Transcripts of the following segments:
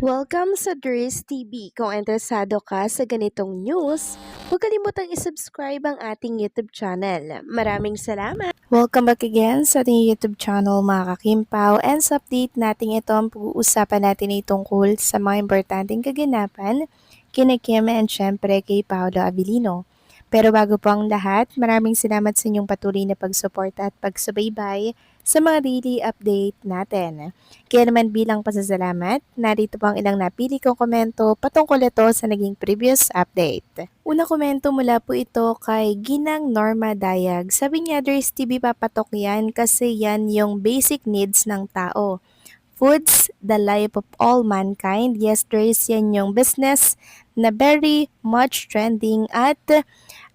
Welcome sa Dries TV. Kung interesado ka sa ganitong news, huwag kalimutang isubscribe ang ating YouTube channel. Maraming salamat! Welcome back again sa ating YouTube channel mga kakimpaw, and sa update natin ito ang pag-uusapan natin ay tungkol sa mga importanteng kaganapan kina Kim and syempre kay Paolo Abilino. Pero bago po ang lahat, maraming salamat sa inyong patuloy na pagsuporta at pagsubaybay sa mga daily update natin. Kaya naman bilang pasasalamat, narito po ang ilang napili kong komento patungkol ito sa naging previous update. Una komento mula po ito kay Ginang Norma Dayag. Sabi niya, Dries TV papatok yan kasi yan yung basic needs ng tao. Foods, the life of all mankind. Yes, Dries, yan yung business na very much trending at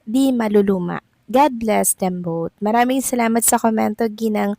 di maluluma. God bless them both. Maraming salamat sa komento, Ginang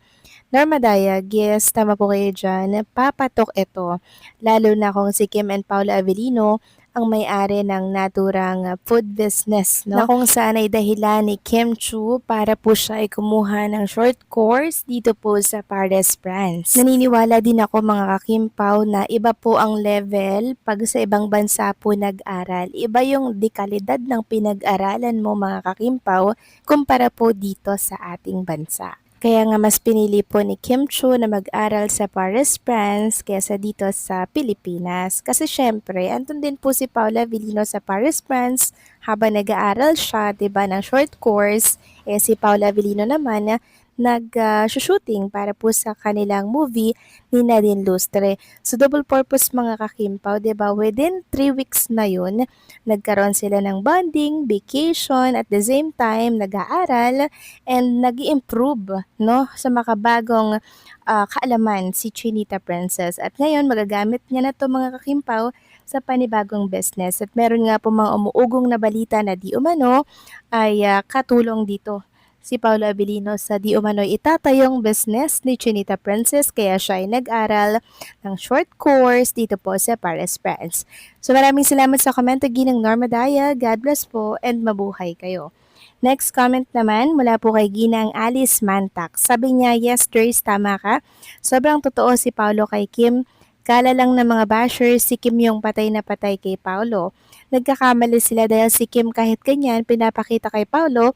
Norma Dayag. Yes, tama po kayo dyan. Papatok ito. Lalo na kung si Kim and Paula Avellino ang may-ari ng naturang food business, no? Na kung saan ay dahilan ni Kim Chu para po siya ay kumuha ng short course dito po sa Paris, France. Naniniwala din ako mga kakimpaw na iba po ang level pag sa ibang bansa po nag-aral. Iba yung dekalidad ng pinag-aralan mo mga kakimpaw kumpara po dito sa ating bansa. Kaya nga mas pinili po ni Kim Chu na mag-aral sa Paris, France kaysa dito sa Pilipinas. Kasi syempre, andun din po si Paula Avellino sa Paris, France habang nag-aaral siya, 'di ba, ng short course. Si Paula Avellino naman nag-shooting para po sa kanilang movie ni Nadine Lustre. So double purpose mga kakimpaw, 'di ba? Within 3 weeks na 'yun, nagkaroon sila ng bonding, vacation, at the same time nag-aaral and nag-improve, no, sa makabagong kaalaman si Chinita Princess. At ngayon magagamit niya na 'to mga kakimpaw sa panibagong business. At meron nga po mga umuugong na balita na di umano ay katulong dito si Paolo Abilino sa di umano'y itatayong business ni Chinita Princess, kaya siya ay nag-aral ng short course dito po sa Paris, France. So maraming salamat sa komento, Ginang Norma Daya. God bless po and mabuhay kayo. Next comment naman mula po kay Ginang Alice Mantak. Sabi niya, yes Dries, tama ka. Sobrang totoo si Paolo kay Kim. Kala lang ng mga bashers, si Kim yung patay na patay kay Paolo. Nagkakamali sila dahil si Kim kahit ganyan pinapakita kay Paolo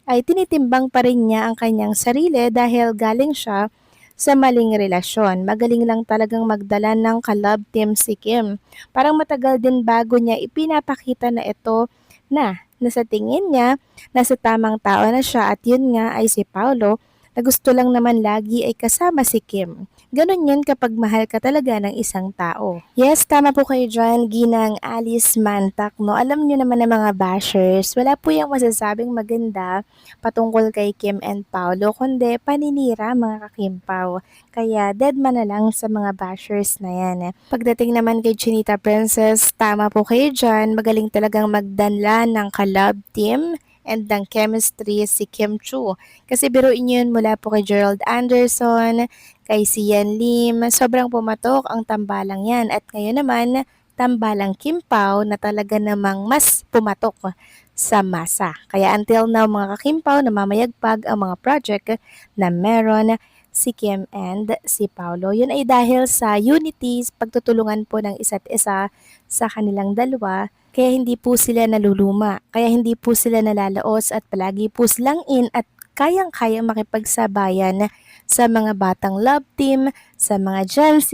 ay tinitimbang pa rin niya ang kanyang sarili dahil galing siya sa maling relasyon. Magaling lang talagang magdala ng ka-love team si Kim. Parang matagal din bago niya ipinapakita na ito na sa tingin niya, nasa tamang tao na siya, at yun nga ay si Paolo na gusto lang naman lagi ay kasama si Kim. Ganon yun kapag mahal ka talaga ng isang tao. Yes, tama po kayo dyan, Ginang Alice Mantak, no? Alam niyo naman ng mga bashers, wala po yung masasabing maganda patungkol kay Kim and Paolo, kundi paninira mga kakimpaw. Kaya dead man na lang sa mga bashers na yan. Pagdating naman kay Chinita Princess, tama po kayo dyan, magaling talagang magdanla ng ka-love team and ng chemistry si Kim Chu. Kasi biruin nyo yun mula po kay Gerald Anderson, kay Sian Lim, sobrang pumatok ang tambalang yan. At ngayon naman, tambalang Kim Pao na talaga namang mas pumatok sa masa. Kaya until now mga kakimpaw, namamayagpag ang mga project na meron si Kim and si Paolo. Yun ay dahil sa unity, pagtutulungan po ng isa't isa sa kanilang dalawa, kaya hindi po sila naluluma, kaya hindi po sila nalalaos at palagi po silang in at kayang-kayang makipagsabayan sa mga batang love team, sa mga Gen Z,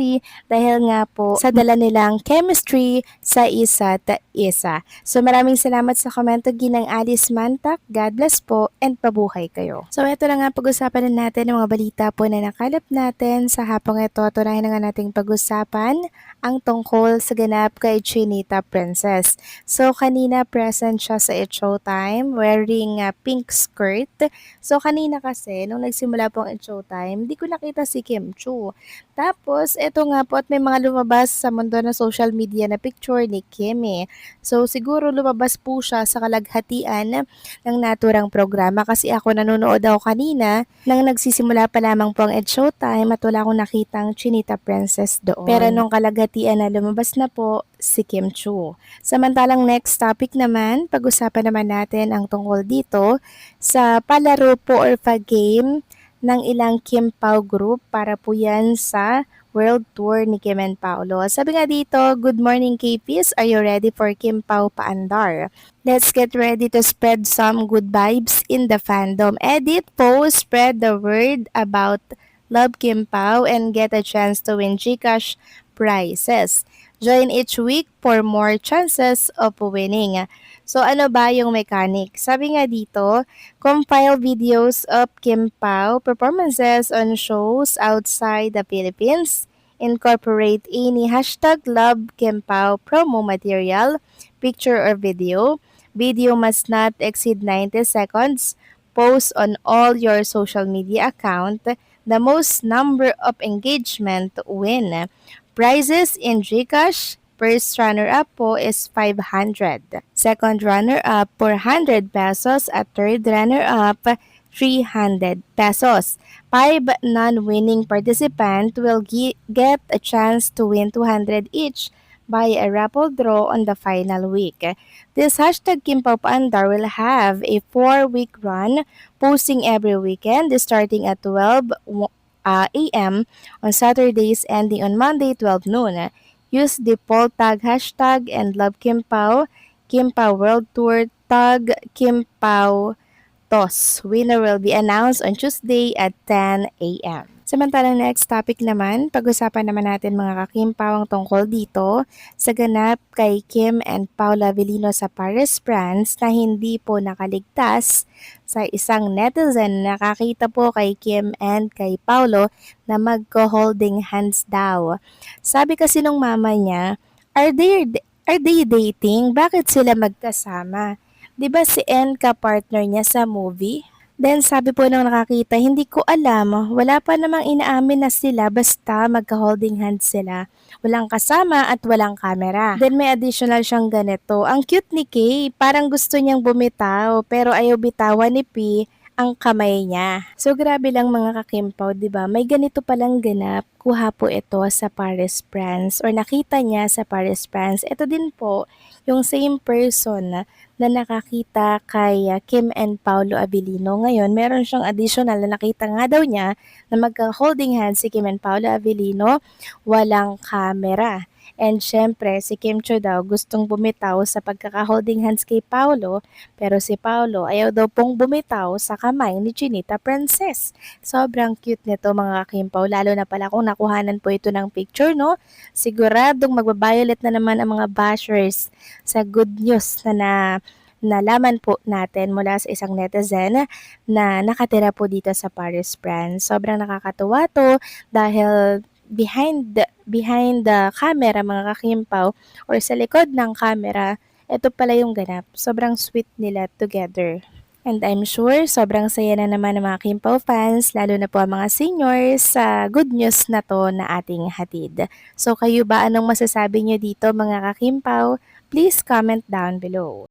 dahil nga po sa dala nilang chemistry sa isa't isa. So maraming salamat sa komento, Ginang Alice Mantak. God bless po and pabuhay kayo. So ito na nga, pag-usapan na natin ang mga balita po na nakalap natin sa hapong ito. Tunahin na nga nating pag-usapan ang tungkol sa ganap kay Chinita Princess. So kanina present siya sa It's Showtime wearing a pink skirt. So kanina kasi nung nagsimula po ang It's Showtime, di ko nakita si Kim Chu. Tapos eto nga po, at may mga lumabas sa mundo ng social media na picture ni Kim eh. So siguro lumabas po siya sa kalaghatian ng naturang programa, kasi ako nanonood ako kanina nang nagsisimula pa lamang po ang It's Showtime at wala akong nakitang Chinita Princess doon. Pero nung kalaghatian na lumabas na po si Kim Chu. Samantalang next topic naman, pag-usapan naman natin ang tungkol dito sa palaro po or pa-game ng ilang Kim Pao group para po yan sa World Tour ni Kim and Paolo. Sabi nga dito, good morning KPs, are you ready for Kim Pao Paandar? Let's get ready to spread some good vibes in the fandom. Edit, post, spread the word about Love Kim Pao and get a chance to win Gcash prizes. Join each week for more chances of winning. So ano ba yung mechanic? Sabi nga dito, compile videos of Kim Pao performances on shows outside the Philippines. Incorporate any hashtag Love Kim Pao promo material, picture or video. Video must not exceed 90 seconds. Post on all your social media account. The most number of engagement win. Prizes in Gcash, first runner-up po is 500. Second runner-up, 400 pesos. At third runner-up, 300 pesos. 5 non-winning participant will get a chance to win 200 each by a raffle draw on the final week. This hashtag Kimpaw Paandar will have a 4-week run, posting every weekend starting at 12 a.m. on Saturdays ending on Monday 12 noon. Use the poll tag hashtag and love Kimpaw World Tour, tag Kimpaw Toss. Winner will be announced on Tuesday at 10 a.m. Samantalang next topic naman, pag-usapan naman natin mga kakimpawang tungkol dito sa ganap kay Kim and Paula Avellino sa Paris, France na hindi po nakaligtas sa isang netizen na nakakita po kay Kim and kay Paulo na magko-holding hands daw. Sabi kasi nung mama niya, are they dating? Bakit sila magkasama? 'Di ba si N ka-partner niya sa movie? Then sabi po nung nakakita, hindi ko alam, wala pa namang inaamin na sila basta magka-holding hands sila. Walang kasama at walang camera. Then may additional siyang ganito. Ang cute ni Kay, parang gusto niyang bumitaw pero ayaw bitawan ni P ang kamay niya. So grabe lang mga kakimpaw, 'di ba? May ganito palang ganap. Kuha po ito sa Paris, France or nakita niya sa Paris, France. Ito din po yung same person na nakakita kay Kim and Paulo Avellino. Ngayon, meron siyang additional na nakita nga daw niya na magka-holding hands si Kim and Paulo Avellino, walang camera. And syempre, si Kim Cho daw gustong bumitaw sa pagkaka-holding hands kay Paulo, pero si Paulo ayaw daw pong bumitaw sa kamay ni Chinita Princess. Sobrang cute nito mga Kimpaw, lalo na pala kung nakuhanan po ito ng picture, no? Siguradong magbabayolet na naman ang mga bashers sa good news na nalaman po natin mula sa isang netizen na nakatira po dito sa Paris, France. Sobrang nakakatuwa to dahil behind the camera mga kakimpaw or sa likod ng camera, ito pala yung ganap. Sobrang sweet nila together. And I'm sure sobrang saya na naman ng mga Kimpaw fans, lalo na po ang mga seniors sa good news na to na ating hatid. So kayo ba, anong masasabi nyo dito mga kakimpaw? Please comment down below.